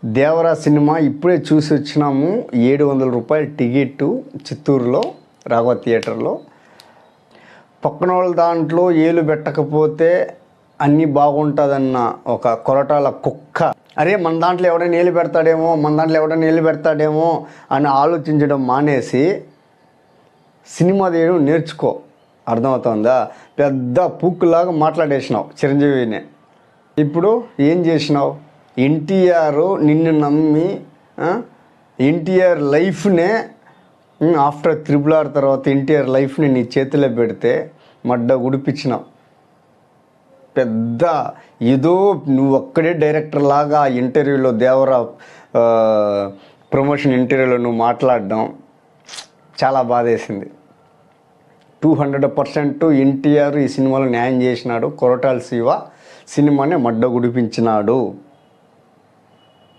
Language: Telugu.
దేవరా సినిమా ఇప్పుడే చూసి వచ్చినాము. 700 రూపాయల టికెట్టు చిత్తూరులో రాఘవ థియేటర్లో. పక్కన వాళ్ళ దాంట్లో ఏలు పెట్టకపోతే అన్నీ బాగుంటుందన్న ఒక కొరటాల కుక్క, అరే మన దాంట్లో ఎవడైనా ఏలు పెడతాడేమో అని ఆలోచించడం మానేసి సినిమా తీయడం నేర్చుకో. అర్థమవుతుందా? పెద్ద పూక్కులాగా మాట్లాడేసినావు చిరంజీవిని. ఇప్పుడు ఏం చేసినావు? ఎన్టీఆర్ నిన్ను నమ్మి ఎన్టీఆర్ లైఫ్నే ఆఫ్టర్ RRR తర్వాత ఎన్టీఆర్ లైఫ్ని నీ చేతిలో పెడితే మడ్డ గుడిపించినావు. పెద్ద ఏదో నువ్వు ఒక్కడే డైరెక్టర్ లాగా ఇంటర్వ్యూలో దేవరా ప్రమోషన్ ఇంటర్వ్యూలో నువ్వు మాట్లాడడం చాలా బాధేసింది. 200% ఎన్టీఆర్ ఈ సినిమాలో న్యాయం చేసినాడు. కొరటాల శివ సినిమాని మడ్డ గుడిపించినాడు.